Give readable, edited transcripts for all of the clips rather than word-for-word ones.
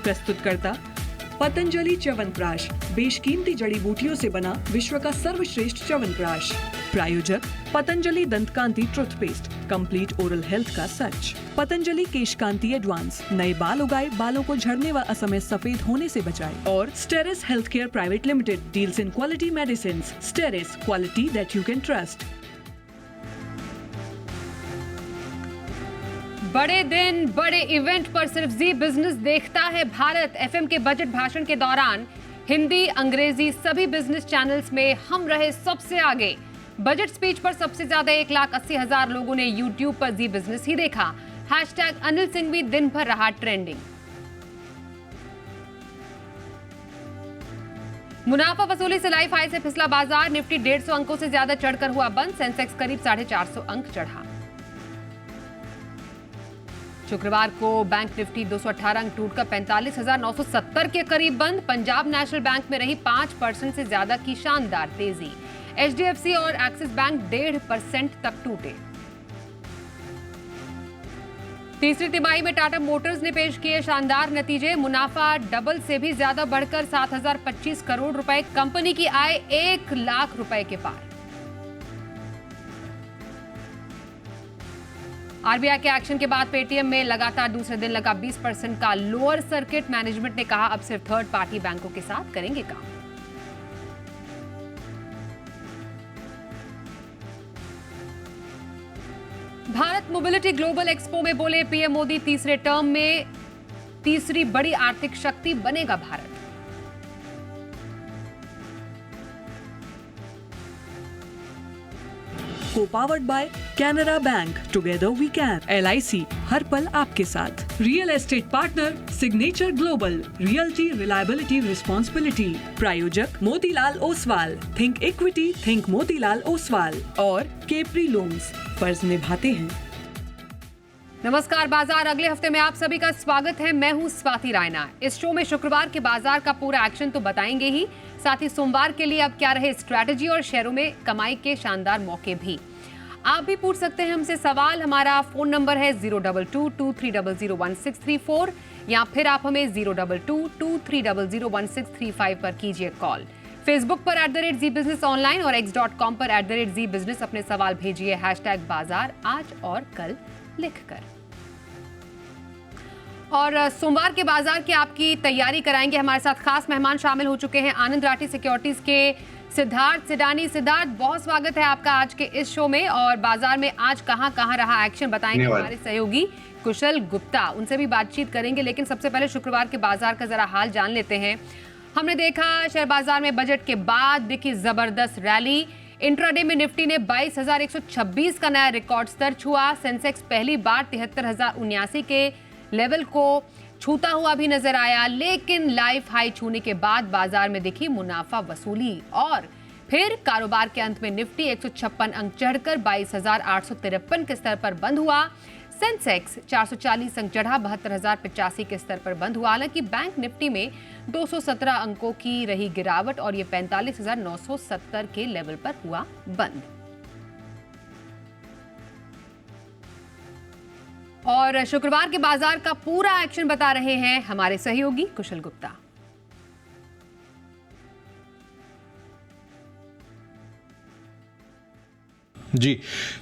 प्रस्तुतकर्ता पतंजलि च्यवनप्राश, बेशकीमती जड़ी बूटियों से बना विश्व का सर्वश्रेष्ठ च्यवनप्राश। प्रायोजक Patanjali Dantkanti toothpaste, complete oral health का सच। पतंजलि केशकांति एडवांस, नए बाल उगाए, बालों को झड़ने व असमय सफेद होने से बचाए। और Steris health care private limited deals in quality medicine. Steris, quality that you can trust. बड़े दिन बड़े इवेंट पर सिर्फ जी बिजनेस देखता है भारत। एफएम के बजट भाषण के दौरान हिंदी, अंग्रेजी सभी बिजनेस चैनल्स में हम रहे सबसे आगे। बजट स्पीच पर सबसे ज्यादा 1,80,000 लोगों ने यूट्यूब पर जी बिजनेस ही देखा। हैशटैग अनिल सिंह भी दिन भर रहा ट्रेंडिंग। मुनाफा वसूली से लाइफ हाई से फिसला बाजार। निफ्टी 150 अंकों से ज्यादा चढ़कर हुआ बंद। सेंसेक्स करीब 450 अंक चढ़ा। शुक्रवार को बैंक निफ्टी 218 अंक टूटकर 45,970 के करीब बंद। पंजाब नेशनल बैंक में रही 5% से ज्यादा की शानदार तेजी। एचडीएफसी और एक्सिस बैंक 1.5% तक टूटे। तीसरी तिमाही में टाटा मोटर्स ने पेश किए शानदार नतीजे। मुनाफा डबल से भी ज्यादा बढ़कर 7,025 करोड़ रुपए। कंपनी की आय 1 लाख रुपए के पार। आरबीआई के एक्शन के बाद पेटीएम में लगातार दूसरे दिन लगा 20% का लोअर सर्किट। मैनेजमेंट ने कहा अब सिर्फ थर्ड पार्टी बैंकों के साथ करेंगे काम। भारत मोबिलिटी ग्लोबल एक्सपो में बोले पीएम मोदी, तीसरे टर्म में तीसरी बड़ी आर्थिक शक्ति बनेगा Bharat. Co-powered by Canara bank, together we can. LIC, हर पल आपके साथ। Real estate partner Signature Global, realty reliability responsibility. प्रायोजक Motilal Oswal, think equity think Motilal Oswal. और केपरी लोन्स, फर्ज निभाते हैं। नमस्कार बाजार, अगले हफ्ते में आप सभी का स्वागत है। मैं हूं स्वाति रायना। इस शो में शुक्रवार के बाजार का पूरा एक्शन तो बताएंगे ही, साथ ही सोमवार के लिए अब क्या रहे स्ट्रैटेजी और शेयरों में कमाई के शानदार मौके भी। आप भी पूछ सकते हैं हमसे सवाल। हमारा फोन नंबर है 02223001634 या फिर आप हमें 02223001635 पर कीजिए कॉल। फेसबुक पर @ZBusiness ऑनलाइन और x.com पर @ZBusiness अपने सवाल भेजिए हैशटैग बाजार आज और कल लिखकर। और सोमवार के बाजार की आपकी तैयारी कराएंगे। हमारे साथ खास मेहमान शामिल हो चुके हैं आनंद राठी सिक्योरिटीज के सिद्धार्थ सिडानी। सिद्धार्थ, बहुत स्वागत है आपका आज के इस शो में। और बाजार में आज कहां कहां रहा एक्शन बताएंगे हमारे सहयोगी कुशल गुप्ता, उनसे भी बातचीत करेंगे। लेकिन सबसे पहले शुक्रवार के बाजार का जरा हाल जान लेते हैं। हमने देखा शेयर बाजार में बजट के बाद दिखी जबरदस्त रैली। इंट्राडे में निफ्टी ने 22,126 का नया रिकॉर्ड स्तर छुआ। सेंसेक्स पहली बार 73,079 के लेवल को छूता हुआ भी नजर आया। लेकिन लाइफ हाई छूने के बाद बाजार में दिखी मुनाफा वसूली और फिर कारोबार के अंत में निफ्टी 156 अंक चढ़कर 22,853 के स्तर पर बंद हुआ। सेंसेक्स 440 अंक चढ़ा 72,085 के स्तर पर बंद हुआ। हालांकि बैंक निफ्टी में 217 अंकों की रही गिरावट और ये 45,970 के लेवल पर हुआ बंद। और शुक्रवार के बाजार का पूरा एक्शन बता रहे हैं हमारे सहयोगी कुशल गुप्ता। जी,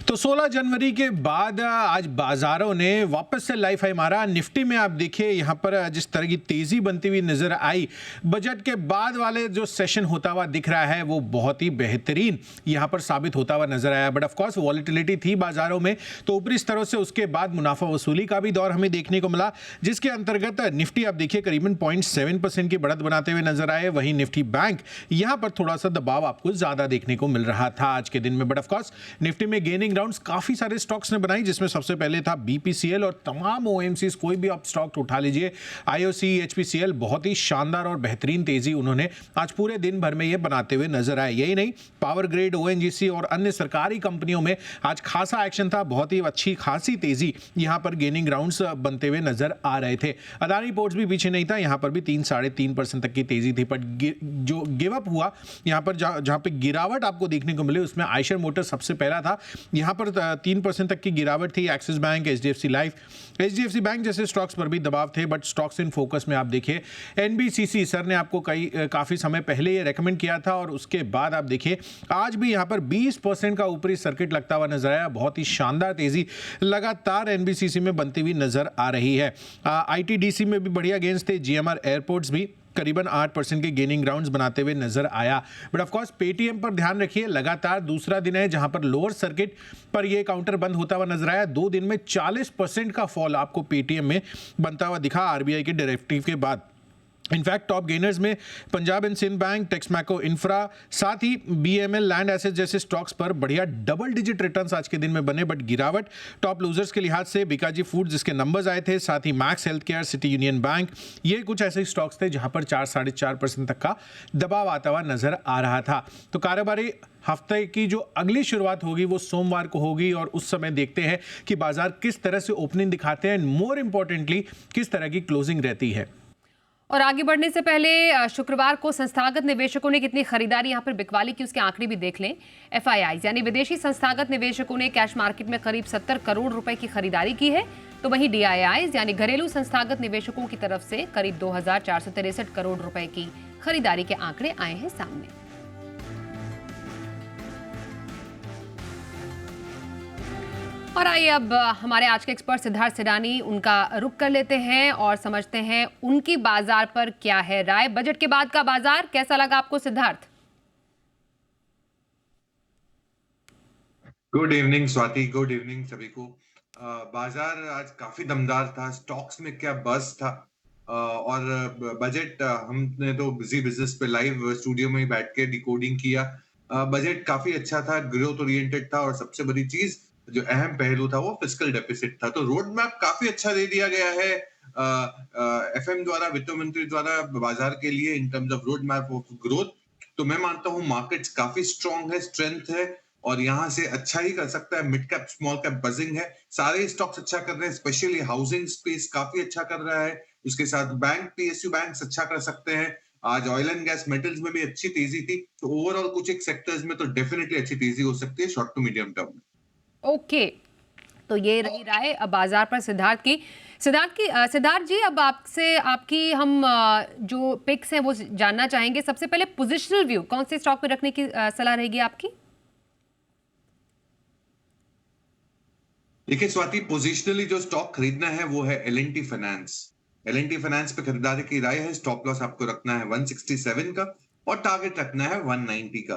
तो 16 जनवरी के बाद आज बाजारों ने वापस से लाइफ हाई मारा। निफ्टी में आप देखिए यहाँ पर जिस तरह की तेजी बनती हुई नजर आई, बजट के बाद वाले जो सेशन होता हुआ दिख रहा है वो बहुत ही बेहतरीन यहाँ पर साबित होता हुआ नजर आया। बट ऑफ कोर्स वॉलेटिलिटी थी बाजारों में, तो ऊपरी स्तरों से उसके बाद मुनाफा वसूली का भी दौर हमें देखने को मिला, जिसके अंतर्गत निफ्टी आप देखिए करीबन 0.7% की बढ़त बनाते हुए नजर आए। वहीं निफ्टी बैंक यहाँ पर थोड़ा सा दबाव आपको ज्यादा देखने को मिल रहा था आज के दिन में। बट ऑफ कोर्स निफ्टी में गेनिंग राउंड्स काफी सारे स्टॉक्स ने बनाई, जिसमें सबसे पहले था बीपीसीएल और तमाम ओएमसीज, कोई भी आप स्टॉक उठा लीजिए, आईओसी, एचपीसीएल, बहुत ही शानदार और बेहतरीन तेजी उन्होंने आज पूरे दिन भर में ये बनाते हुए नजर आए। यही नहीं, पावर ग्रिड, ओएनजीसी और अन्य सरकारी कंपनियों में आज खासा एक्शन था, बहुत ही अच्छी खासी तेजी यहां पर गेनिंग राउंड्स बनते हुए नजर आ रहे थे। अदानी पोर्ट्स भी पीछे नहीं था, यहां पर भी 3-3.5% तक की तेजी थी। बट जो गिव अप हुआ यहां पर, जहां पे गिरावट आपको देखने को मिली, उसमें आयशर मोटर्स सबसे पहले फैला था। यहाँ पर 3% तक की गिरावट थी। Axis bank, HDFC life, HDFC bank जैसे स्टॉक्स पर भी दबाव थे। बट स्टॉक्स इन फोकस में आप देखिए एनबीसीसी, सर ने आपको काफ़ी समय पहले ये रेकमेंड किया था और उसके बाद आप देखिए आज भी यहाँ पर 20% का ऊपरी सर्किट लगता हुआ नजर आया। बहुत ही शानदार तेजी लगातार एनबीसीसी में बनती हुई नजर आ रही है। आईटीडीसी में भी बढ़िया गेंस थे। जीएमआर एयरपोर्ट्स भी करीबन 8% के गेनिंग ग्राउंड्स बनाते हुए नजर आया। बट ऑफ कोर्स पेटीएम पर ध्यान रखिए, लगातार दूसरा दिन है जहां पर लोअर सर्किट पर ये काउंटर बंद होता हुआ नजर आया। 2 दिन में 40% का फॉल आपको पेटीएम में बनता हुआ दिखा आरबीआई के डायरेक्टिव के बाद। इनफैक्ट टॉप गेनर्स में Punjab and Sind bank, Texmaco infra, साथ ही बीएमएल लैंड एसेट जैसे स्टॉक्स पर बढ़िया डबल डिजिट रिटर्न्स आज के दिन में बने। बट गिरावट टॉप लूजर्स के लिहाज से बीकाजी फूड जिसके नंबर्स आए थे, साथ ही Max health care, City Union bank, ये कुछ ऐसे स्टॉक्स थे जहां पर 4-4.5% तक का दबाव आता हुआ नजर आ रहा था। तो कारोबारी हफ्ते की जो अगली शुरुआत होगी वो सोमवार को होगी और उस समय देखते हैं कि बाजार किस तरह से ओपनिंग दिखाते हैं, मोर इंपॉर्टेंटली किस तरह की क्लोजिंग रहती है। और आगे बढ़ने से पहले शुक्रवार को संस्थागत निवेशकों ने कितनी खरीदारी यहाँ पर बिकवाली की उसके आंकड़े भी देख लें। एफआईआई यानी विदेशी संस्थागत निवेशकों ने कैश मार्केट में करीब 70 करोड़ रुपए की खरीदारी की है। तो वहीं डीआईआई यानी घरेलू संस्थागत निवेशकों की तरफ से करीब 2463 करोड़ रुपए की खरीदारी के आंकड़े आए हैं सामने। और आइए अब हमारे आज के एक्सपर्ट सिद्धार्थ सिडानी, उनका रुख कर लेते हैं और समझते हैं उनकी बाजार पर क्या है राय। बजट के बाद का बाजार कैसा लगा आपको Siddharth? Good evening Swati, good evening सभी को। बाजार आज काफी दमदार था। स्टॉक्स में क्या बज़ था और बजट हमने तो बिजी बिजनेस पे लाइव स्टूडियो में ही बैठ के डिकोडिंग किया। बजट काफी अच्छा था, ग्रोथ ओरिएंटेड था और सबसे बड़ी चीज जो अहम पहलू था वो फिस्कल डेफिसिट था। तो रोड मैप काफी अच्छा दे दिया गया है एफएम द्वारा, वित्त मंत्री द्वारा बाजार के लिए in terms of road map of growth. तो मैं मानता हूं मार्केट्स काफी स्ट्रांग है, स्ट्रेंथ है और यहाँ से अच्छा ही कर सकता है। Mid cap small cap buzzing है, सारे स्टॉक्स अच्छा कर रहे हैं, स्पेशली हाउसिंग स्पेस काफी अच्छा कर रहा है। उसके साथ बैंक, पीएसयू बैंक्स अच्छा कर सकते हैं। आज ऑयल एंड गैस मेटल्स में भी अच्छी तेजी थी। तो ओवरऑल कुछ एक सेक्टर्स में तो डेफिनेटली अच्छी तेजी हो सकती है शॉर्ट टू मीडियम टर्म में। ओके, तो ये रही राय अब बाजार पर सिद्धार्थ की। सिद्धार्थ जी, अब आपसे आपकी हम जो पिक्स हैं वो जानना चाहेंगे। सबसे पहले पोजिशनल व्यू, कौन से स्टॉक पे रखने की सलाह रहेगी आपकी? देखिए स्वाति, पोजिशनली जो स्टॉक खरीदना है वो है एल&टी फाइनेंस। एल&टी फाइनेंस पे खरीदारी की राय है। स्टॉप लॉस आपको रखना है 167 का और टारगेट रखना है 190 का।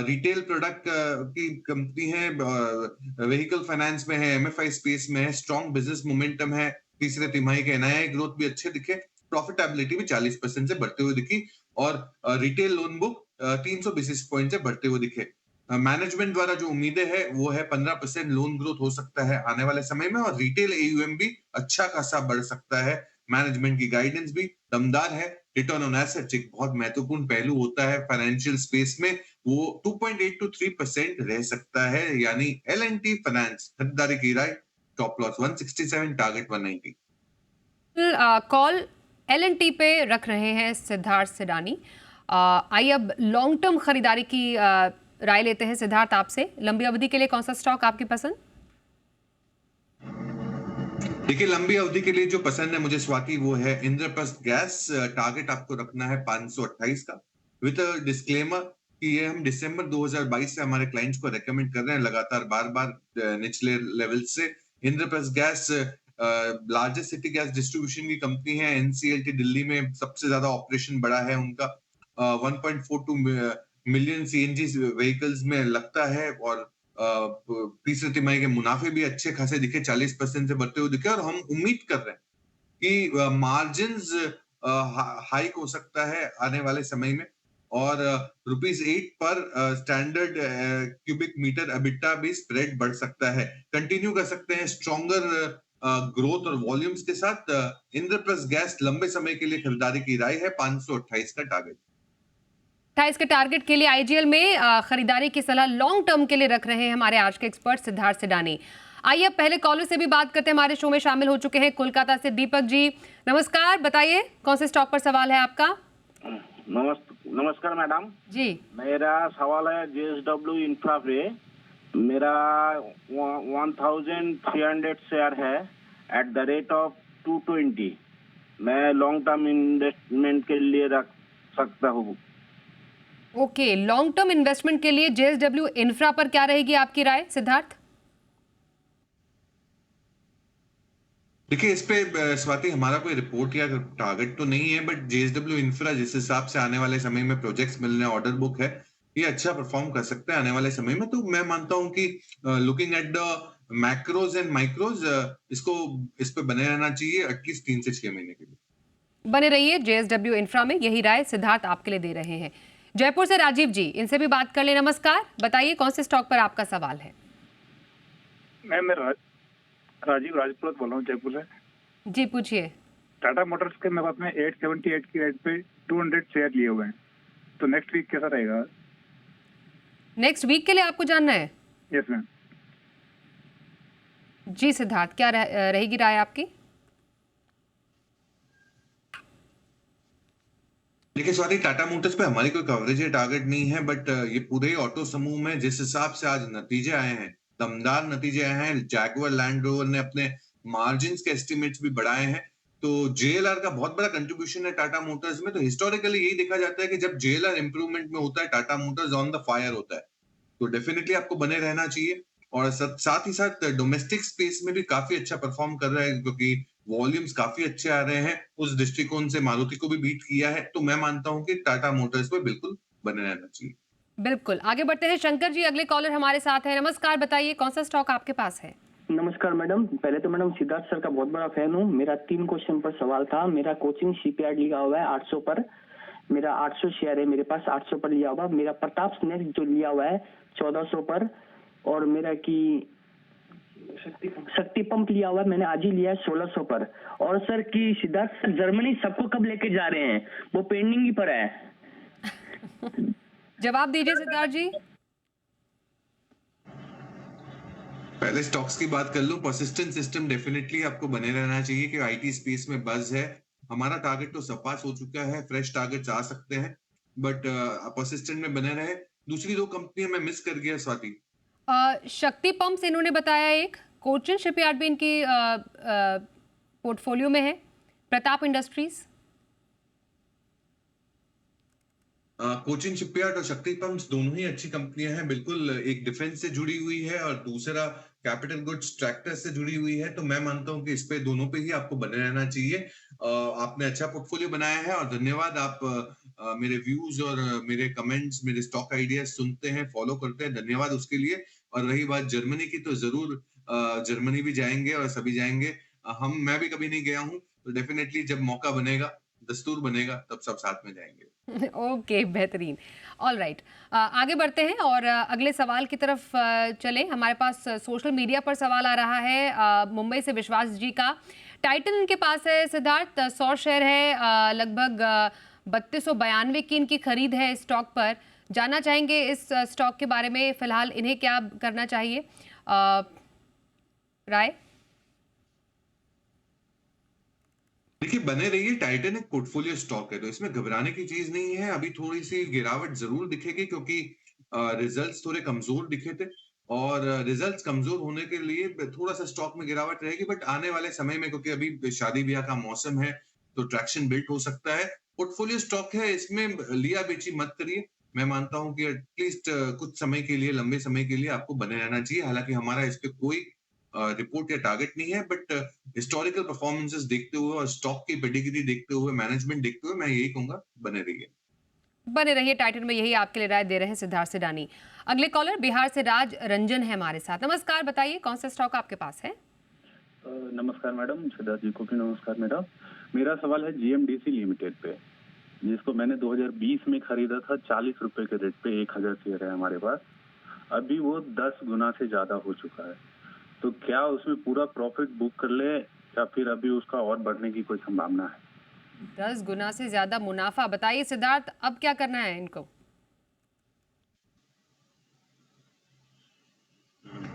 रिटेल प्रोडक्ट की कंपनी है, व्हीकल फाइनेंस में है, एमएफआई स्पेस में है, स्ट्रॉन्ग बिजनेस मोमेंटम है। तीसरे तिमाही के एनआईआई ग्रोथ भी अच्छे दिखे, प्रॉफिटेबिलिटी भी 40% से बढ़ते हुए दिखी और retail loan book 300 basis point से बढ़ते हुए दिखे। मैनेजमेंट द्वारा जो उम्मीदें है वो है 15% लोन ग्रोथ हो सकता है आने वाले समय में और रिटेल एयूएम भी अच्छा खासा बढ़ सकता है। मैनेजमेंट की गाइडेंस भी दमदार है। रिटर्न ऑन एसेट्स एक बहुत महत्वपूर्ण पहलू होता है फाइनेंशियल स्पेस में, वो 2.8 to 3% रह सकता है। यानी एल&टी फाइनेंस खरीदारी की राय, top loss 167, target 190। Call L&T पे रख रहे हैं सिद्धार्थ सिडानी। आइए अब लॉन्ग टर्म खरीदारी की राय लेते हैं सिद्धार्थ आपसे। लंबी अवधि के लिए कौन सा स्टॉक आपकी पसंद? देखिए लंबी अवधि के लिए जो पसंद है मुझे स्वाति वो है इंद्रप्रस्थ गैस। टारगेट आपको रखना है 528 का, विद डिस्क्लेमर कि ये हम दिसंबर 2022 से हमारे क्लाइंट्स को रेकमेंड कर रहे हैं लगातार बार बार निचले लेवल से। Indraprastha gas largest city gas distribution की कंपनी है। एनसीएलटी दिल्ली में सबसे ज्यादा ऑपरेशन बड़ा है उनका। 1.42 मिलियन सीएनजी व्हीकल्स में लगता है और तीसरे तिमाही के मुनाफे भी अच्छे खासे दिखे, 40% से बढ़ते हुए दिखे और हम उम्मीद कर रहे हैं कि मार्जिन्स हाइक हो सकता है आने वाले समय में और ₹8 पर स्टैंडर्ड क्यूबिक मीटर एबिटा भी स्प्रेड बढ़ सकता है। कंटिन्यू कर सकते हैं स्ट्रॉन्गर ग्रोथ और वॉल्यूम्स के साथ। इंद्रप्रस्थ गैस लंबे समय के लिए खरीदारी की राय है, 528 का टारगेट। 28 के टारगेट के लिए आईजीएल में खरीदारी की सलाह लॉन्ग टर्म के लिए रख रहे हैं हमारे आज के एक्सपर्ट सिद्धार्थ सिडानी। आइए अब पहले कॉलर से भी बात करते हैं। हमारे शो में शामिल हो चुके हैं कोलकाता से दीपक जी। नमस्कार, बताइए कौन से स्टॉक पर सवाल है आपका? नमस्कार मैडम जी, मेरा सवाल है जेएसडब्ल्यू इंफ्रा पे मेरा 1300 शेयर है एट द रेट ऑफ 220। मैं लॉन्ग टर्म इन्वेस्टमेंट के लिए रख सकता हूँ। ओके, लॉन्ग टर्म इन्वेस्टमेंट के लिए जेएसडब्ल्यू इंफ्रा पर क्या रहेगी आपकी राय सिद्धार्थ? देखिए, इस पे स्वाति हमारा कोई रिपोर्ट या टारगेट तो नहीं है, बट जेएसडब्ल्यू इंफ्रा जिस हिसाब से आने वाले समय में प्रोजेक्ट्स मिलने, ऑर्डर बुक है, ये अच्छा परफॉर्म कर सकता है आने वाले समय में। तो मैं मानता हूं कि looking at the macros and माइक्रोज, इसको इस पे बने रहना चाहिए एटलीस्ट 3 से 6 महीने के लिए। बने रहिए जेएसडब्ल्यू इंफ्रा में, यही राय सिद्धार्थ आपके लिए दे रहे हैं। जयपुर से राजीव जी, इनसे भी बात कर ले। नमस्कार, बताइए कौन से स्टॉक पर आपका सवाल है? मैं राजीव राजपूत बोल रहा हूँ जयपुर से। जी पूछिए। टाटा मोटर्स के मेरे पास में 878 की रेट पे 200 शेयर लिए हुए हैं, तो नेक्स्ट वीक कैसा रहेगा? नेक्स्ट वीक के लिए आपको जानना है? Yes ma'am. जी सिद्धार्थ, क्या रहेगी राय आपकी? देखिए स्वाति, टाटा मोटर्स पे हमारी कोई कवरेज या टारगेट नहीं है, बट ये पूरे ऑटो समूह में जिस हिसाब से आज नतीजे आए हैं, दमदार नतीजे आए हैं। जैगुआर लैंड रोवर ने अपने मार्जिन्स के एस्टिमेट्स भी बढ़ाए हैं, तो जेएलआर का बहुत बड़ा कंट्रीब्यूशन है टाटा मोटर्स में। तो हिस्टोरिकली यही देखा जाता है कि जब जेएलआर इंप्रूवमेंट में होता है, Tata Motors on the fire होता है। तो डेफिनेटली आपको बने रहना चाहिए। और साथ ही साथ डोमेस्टिक स्पेस में भी काफी अच्छा परफॉर्म कर रहा है, क्योंकि वॉल्यूम्स काफी अच्छे आ रहे हैं। उस दृष्टिकोण से मारुति को भी बीट किया है। तो मैं मानता हूं कि टाटा मोटर्स पे बिल्कुल बने रहना चाहिए। बिल्कुल, आगे बढ़ते हैं। शंकर जी अगले कॉलर हमारे साथ है। नमस्कार, बताइए कौन सा स्टॉक आपके पास है? नमस्कार मैडम। पहले तो मैडम सिद्धार्थ सर का बहुत बड़ा फैन हूँ। मेरा 3 क्वेश्चन पर सवाल था। मेरा कोचिंग शिपयार्ड लिखा हुआ है 800 पर, मेरा 800 शेयर है मेरे पास, 800 पर लिया हुआ। मेरा प्रताप स्नैक्स जो लिया हुआ है 1400 पर, और मेरा की शक्ति पंप लिया हुआ है मैंने आज ही लिया है 1600 पर। और सर की सिद्धार्थ सर जर्मनी सबको कब लेके जा रहे हैं? वो पेंडिंग ही पर है। जवाब दीजिए सिद्धार्थ जी। पहले स्टॉक्स की बात कर लूं। परसिस्टेंट सिस्टम डेफिनेटली आपको बने रहना चाहिए कि आईटी स्पेस में बज है। हमारा टारगेट तो सरपास हो चुका है, फ्रेश टारगेट्स आ सकते हैं, बट परसिस्टेंट में बने रहे। दूसरी 2 कंपनियां मैं मिस कर गया स्वाति। शक्ति पंप्स इन्होंने बताया, एक कोचिन शिपयार्ड भी इनकी पोर्टफोलियो में है, प्रताप इंडस्ट्रीज। कोचिन शिपयार्ड और शक्ति पंप्स दोनों ही अच्छी कंपनियां हैं। बिल्कुल, एक डिफेंस से जुड़ी हुई है और दूसरा कैपिटल गुड्स ट्रैक्टर से जुड़ी हुई है। तो मैं मानता हूं कि इस पे दोनों पे ही आपको बने रहना चाहिए। आपने अच्छा पोर्टफोलियो बनाया है और धन्यवाद। आप मेरे व्यूज और मेरे कमेंट्स, मेरे स्टॉक आइडियाज सुनते हैं, फॉलो करते हैं, धन्यवाद उसके लिए। और रही बात जर्मनी की, तो जरूर जर्मनी भी जाएंगे और सभी जाएंगे। मैं भी कभी नहीं गया हूं, तो डेफिनेटली जब मौका बनेगा, दस्तूर बनेगा, तब सब साथ में जाएंगे। ओके, बेहतरीन। ऑल राइट, आगे बढ़ते हैं और अगले सवाल की तरफ चले। हमारे पास सोशल मीडिया पर सवाल आ रहा है मुंबई से विश्वास जी का। टाइटन इनके पास है सिद्धार्थ, 100 शेयर है, लगभग 3292 की इनकी खरीद है इस स्टॉक पर। जानना चाहेंगे इस स्टॉक के बारे में, फिलहाल इन्हें क्या करना चाहिए? राय? देखिए, बने रहिए। टाइटन एक पोर्टफोलियो स्टॉक है, तो इसमें घबराने की चीज नहीं है। अभी थोड़ी सी गिरावट जरूर दिखेगी, क्योंकि रिजल्ट्स थोड़े कमजोर दिखे थे, और रिजल्ट्स कमजोर होने के लिए थोड़ा सा स्टॉक में गिरावट रहेगी। बट आने वाले समय में, क्योंकि अभी शादी ब्याह का मौसम है, तो ट्रैक्शन बिल्ड हो सकता है। पोर्टफोलियो स्टॉक है, इसमें लिया बेची मत करिए। मैं मानता हूं कि एटलीस्ट कुछ समय के लिए, लंबे समय के लिए आपको बने रहना चाहिए। हालांकि हमारा इस पे कोई रिपोर्ट या टारगेट नहीं है, बट हिस्टोरिकल परफॉर्मेंसेस देखते हुए और स्टॉक की पेडिग्री देखते हुए, मैनेजमेंट देखते हुए, मैं यही कहूंगा, बने रहिए। बने रहिए टाइटन में, यही आपके लिए राय दे रहे हैं सिद्धार्थ सिडानी। अगले कॉलर बिहार से राज रंजन है हमारे साथ। नमस्कार, बताइए कौन सा स्टॉक आपके पास है? नमस्कार मैडम, सिद्धार्थ जी को भी नमस्कार मैडम। मेरा सवाल है जीएमडीसी लिमिटेड पे, जिसको मैंने 2020 में खरीदा था 40 रुपए के रेट पे। 1000 शेयर है हमारे पास। अभी वो 10 गुना से ज्यादा हो चुका है, तो क्या उसमें पूरा प्रॉफिट बुक कर ले या फिर अभी उसका और बढ़ने की कोई संभावना है? 10 गुना से ज्यादा मुनाफा, बताइए सिद्धार्थ अब क्या करना है इनको?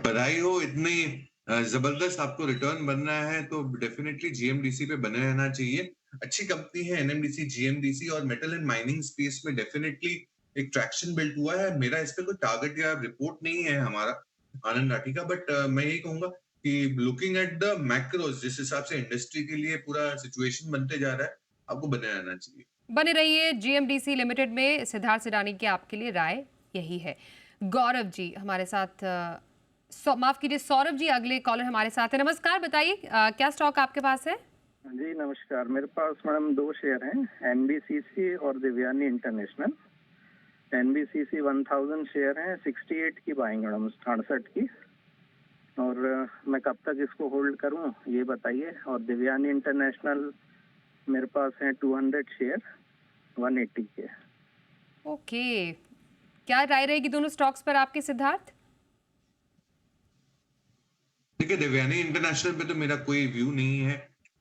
बधाई हो, इतनी जबरदस्त आपको रिटर्न बनना है, तो डेफिनेटली जीएमडीसी पे बने रहना चाहिए। अच्छी कंपनी है एनएमडीसी, जीएमडीसी, और मेटल एंड माइनिंग स्पेस में डेफिनेटली एक ट्रैक्शन बिल्ड हुआ है। मेरा इस पे कोई टारगेट या रिपोर्ट नहीं है हमारा, आनंद राठी का, बट मैं यही कहूंगा कि लुकिंग एट द मैक्रोस, जिस हिसाब से इंडस्ट्री के लिए पूरा सिचुएशन बनते जा रहा है, आपको बने रहना चाहिए। बने रहिए। जीएमडीसी लिमिटेड में सिद्धार्थ सिडानी की आपके लिए राय यही है। गौरव जी हमारे साथ, माफ कीजिए सौरभ जी अगले कॉलर हमारे साथ है। नमस्कार, बताइए क्या स्टॉक आपके पास है? जी नमस्कार, मेरे पास मैडम 2 शेयर हैं, एनबीसीसी और दिव्यानी इंटरनेशनल। एनबीसीसी 1000 शेयर हैं, 68 की बाइंग मैडम, 68 की। और मैं कब तक इसको होल्ड करूं ये बताइए। और दिव्यानी इंटरनेशनल मेरे पास हैं 200 शेयर, 180 के। ओके, क्या राय रहेगी दोनों स्टॉक्स पर आपके सिद्धार्थ? देखिए, देवयानी इंटरनेशनल पे तो मेरा कोई व्यू नहीं है,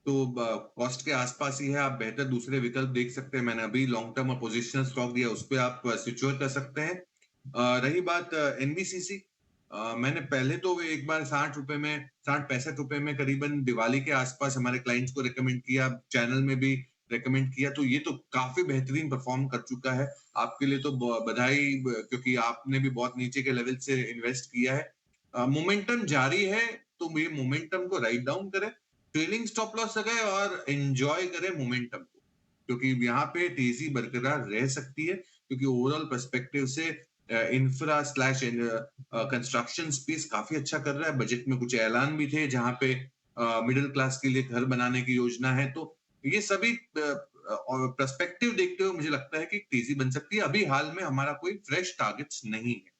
तो कॉस्ट के आसपास ही है। आप बेहतर दूसरे विकल्प देख सकते हैं। मैंने अभी लॉन्ग टर्म पोजिशनल स्टॉक दिया, उस पर आप सिक्योर कर सकते हैं। रही बात एनबीसीसी, मैंने पहले तो एक बार 60-65 रुपए में करीबन दिवाली के आसपास हमारे क्लाइंट्स को रिकमेंड किया, चैनल में भी रिकमेंड किया, तो ये तो काफी बेहतरीन परफॉर्म कर चुका है। आपके लिए तो बधाई, क्योंकि आपने भी बहुत नीचे के लेवल से इन्वेस्ट किया है। मोमेंटम जारी है, तो ये मोमेंटम को राइट डाउन करें, ट्रेलिंग स्टॉप लॉस लगाए और एंजॉय करें मोमेंटम को, क्योंकि यहाँ पे तेजी बरकरार रह सकती है, क्योंकि ओवरऑल पर्सपेक्टिव से इंफ्रा स्लैश कंस्ट्रक्शन स्पेस काफी अच्छा कर रहा है। बजट में कुछ ऐलान भी थे जहां पे मिडिल क्लास के लिए घर बनाने की योजना है, तो ये सभी पर्सपेक्टिव देखते हुए मुझे लगता है कि तेजी बन सकती है। अभी हाल में हमारा कोई फ्रेश टारगेट्स नहीं है।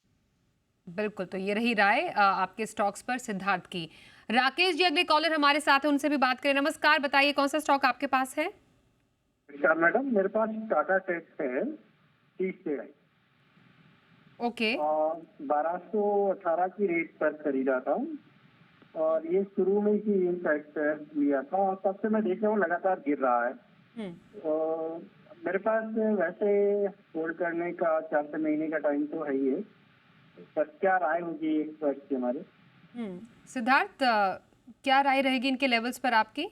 बिल्कुल, तो ये रही राय आपके स्टॉक्स पर सिद्धार्थ की। राकेश जी अगले कॉलर हमारे साथ है, उनसे भी बात करें। नमस्कार, बताइए कौन सा स्टॉक आपके पास है? नमस्कार मैडम, मेरे पास टाटा टेक है 30 शेयर, ओके। और 1218 की रेट पर खरीदा था, और ये शुरू में ही इनफैक्ट लिया था, और तब से मैं देख रहा हूँ लगातार गिर रहा है। और मेरे पास वैसे होल्ड करने का 4 महीने का टाइम तो है ही है, पर क्या राय होगी एक वर्ष की हमारे? सिद्धार्थ, क्या राय रहेगी इनके लेवल्स पर आपकी?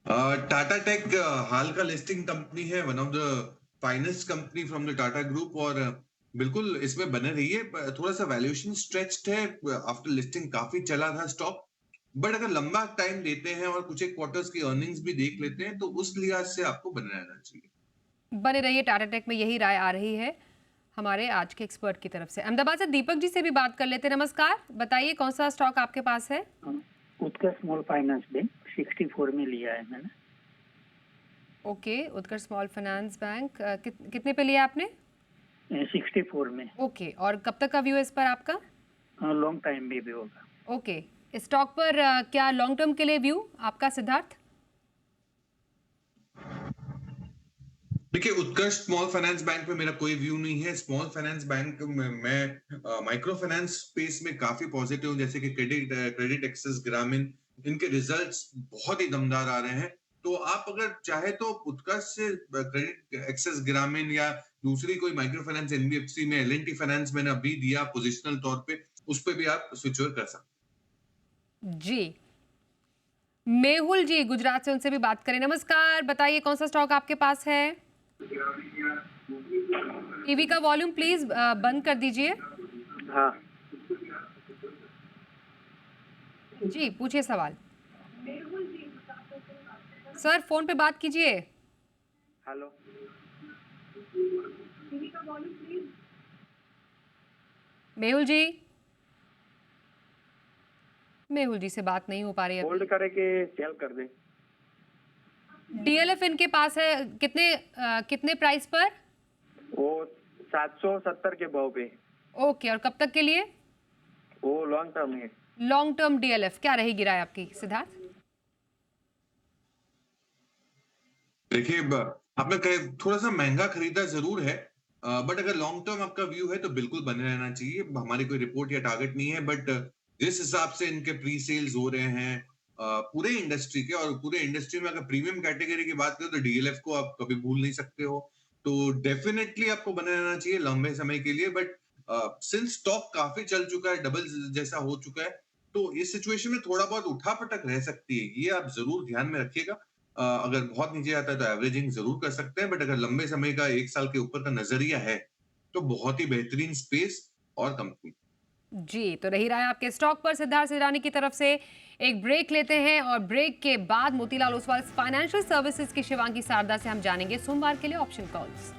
टाटा टेक हाल का लिस्टिंग कंपनी है, one of the finest company from the Tata group, और बिल्कुल इसमें बने रहिए। थोड़ा सा वैल्यूएशन स्ट्रेच्ड है, आफ्टर लिस्टिंग काफी चला था स्टॉक, बट अगर लंबा टाइम देते हैं और कुछ एक क्वार्टर्स की अर्निंग्स भी देख लेते हैं, तो उस लिहाज से आपको बने रहना चाहिए। बने रहिए, टाटा टेक में यही राय आ रही है हमारे आज के एक्सपर्ट की तरफ से। अहमदाबाद से दीपक जी से भी बात कर लेते हैं। नमस्कार, बताइए कौन सा स्टॉक आपके पास है? उत्कर्ष स्मॉल फाइनेंस बैंक 64 में लिया है मैंने। ओके, उत्कर्ष स्मॉल फाइनेंस बैंक कितने पे लिया आपने? 64 में। ओके, और कब तक का व्यू है इस पर आपका? लॉन्ग टाइम में भी होगा। ओके, स्टॉक पर क्या लॉन्ग टर्म के लिए व्यू आपका सिद्धार्थ? देखिए, उत्कर्ष स्मॉल फाइनेंस बैंक पे मेरा कोई व्यू नहीं है। स्मॉल फाइनेंस बैंक में मैं माइक्रो फाइनेंस स्पेस में काफी पॉजिटिव हूं, जैसे कि क्रेडिट एक्सेस ग्रामीण, इनके रिजल्ट्स बहुत ही दमदार आ रहे हैं। तो आप अगर चाहे तो उत्कर्ष से क्रेडिट एक्सेस ग्रामीण या दूसरी कोई माइक्रो फाइनेंस एनबीएफसी में एल&टी फाइनेंस मैंने अभी दिया पोजिशनल तौर पे, उस पे भी आप स्विच ओवर कर सकते हैं। जी, मेहुल जी गुजरात से, उनसे भी बात करें। नमस्कार, बताइए कौन सा स्टॉक आपके पास है? टीवी का वॉल्यूम प्लीज बंद कर दीजिए। हाँ जी, पूछिए सवाल। सर फोन पे बात कीजिए। हेलो, मेहुल जी, मेहुल जी से बात नहीं हो पा रही है। होल्ड करे के सेल कर दे। डीएलएफ इनके पास है कितने प्राइस पर? वो 770 के भाव पे। ओके, और कब तक के लिए? वो लॉन्ग टर्म है। लॉन्ग टर्म डीएलएफ, क्या रहेगी राय आपकी सिद्धार्थ? देखिए, आपने थोड़ा सा महंगा खरीदा जरूर है, बट अगर लॉन्ग टर्म आपका व्यू है तो बिल्कुल बने रहना चाहिए। हमारी कोई रिपोर्ट या टारगेट नहीं है, बट जिस हिसाब से इनके प्री सेल्स हो रहे हैं पूरे इंडस्ट्री के, और पूरे इंडस्ट्री में अगर प्रीमियम कैटेगरी की बात करें तो डीएलएफ को आप कभी भूल नहीं सकते हो। तो डेफिनेटली आपको बने रहना चाहिए लंबे समय के लिए, बट सिंस स्टॉक काफी चल चुका है, डबल जैसा हो चुका है, तो इस सिचुएशन में थोड़ा बहुत उठापटक रह सकती है, ये आप जरूर ध्यान में रखिएगा। अगर बहुत नीचे आता है तो एवरेजिंग जरूर कर सकते हैं, बट अगर लंबे समय का 1 साल के ऊपर का नजरिया है तो बहुत ही बेहतरीन स्पेस और कंपनी। जी, तो रही रहा है आपके स्टॉक पर सिद्धार्थ सिडानी की तरफ से। एक ब्रेक लेते हैं और ब्रेक के बाद मोतीलाल ओसवाल फाइनेंशियल सर्विसेज की शिवांगी सारदा से हम जानेंगे सोमवार के लिए ऑप्शन कॉल्स।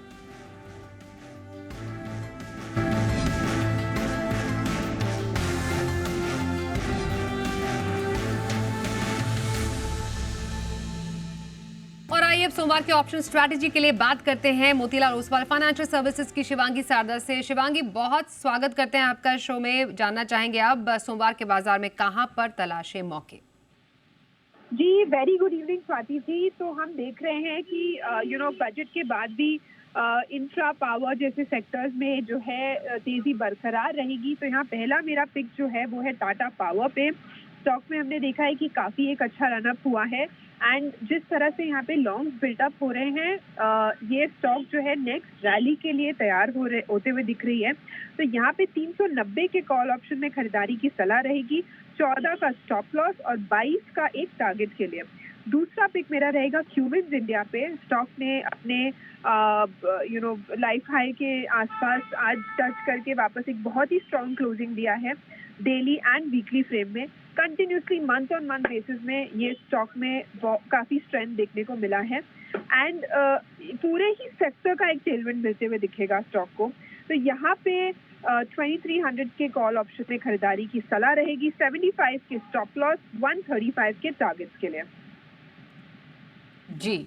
और आइए अब सोमवार के ऑप्शन स्ट्रैटेजी के लिए बात करते हैं मोतीलाल ओसवाल फाइनेंशियल सर्विसेज की शिवांगी सारदा से। शिवांगी, बहुत स्वागत करते हैं आपका शो में। जानना चाहेंगे अब सोमवार के बाजार में कहां पर तलाशे मौके? जी, very good evening Swati ji. तो हम देख रहे हैं कि बजट के बाद भी इंफ्रा पावर जैसे सेक्टर्स में जो है तेजी बरकरार रहेगी। तो यहाँ पहला मेरा पिक जो है वो है टाटा पावर पे। स्टॉक में हमने देखा है कि काफी एक अच्छा रनअप हुआ है एंड जिस तरह से यहाँ पे लॉन्ग्स बिल्टअप हो रहे हैं, ये स्टॉक जो है नेक्स्ट रैली के लिए तैयार होते हुए दिख रही है। तो यहाँ पे 390 के कॉल ऑप्शन में खरीदारी की सलाह रहेगी, 14 का स्टॉप लॉस और 22 का एक टारगेट के लिए। दूसरा पिक मेरा रहेगा क्यूमिंस इंडिया पे। स्टॉक ने अपने लाइफ हाई के आसपास आज टच करके वापस एक बहुत ही स्ट्रॉन्ग क्लोजिंग दिया है डेली एंड वीकली फ्रेम में। Continuously month on month basis में ये स्टॉक में काफी स्ट्रेंथ देखने को मिला है एंड पूरे ही सेक्टर का एक टेलविंड मिलते हुए दिखेगा स्टॉक को। तो यहाँ पे 2300 के कॉल ऑप्शन में खरीदारी की सलाह रहेगी, 75 के स्टॉप लॉस, 135 के टारगेट्स के लिए। जी,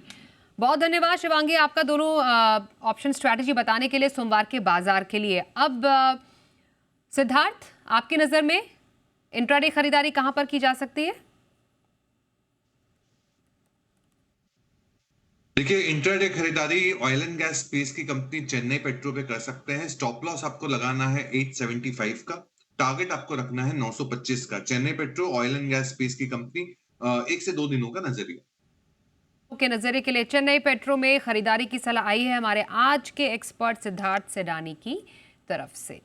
बहुत धन्यवाद शिवांगी आपका दोनों ऑप्शन स्ट्रैटेजी बताने के लिए सोमवार के बाजार के लिए। अब सिद्धार्थ, आपकी नजर में इंट्राडे खरीदारी कहां पर की जा सकती है? देखिए, इंट्राडे खरीदारी ऑयल एंड गैस स्पेस की कंपनी चेन्नई पेट्रो पे कर सकते हैं। स्टॉप लॉस आपको लगाना है 875 का, टारगेट आपको रखना है 925 का। Chennai petro oil and gas space की कंपनी 1 से 2 दिनों का नजरिया के नजरिए के लिए चेन्नई पेट्रो में खरीदारी की सलाह आई है हमारे आज के एक्सपर्ट सिद्धार्थ सिडानी की तरफ से।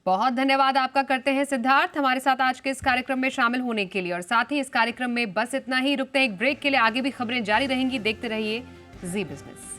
बहुत धन्यवाद आपका करते हैं सिद्धार्थ, हमारे साथ आज के इस कार्यक्रम में शामिल होने के लिए। और साथ ही इस कार्यक्रम में बस इतना ही, रुकते हैं एक ब्रेक के लिए। आगे भी खबरें जारी रहेंगी, देखते रहिए जी बिजनेस।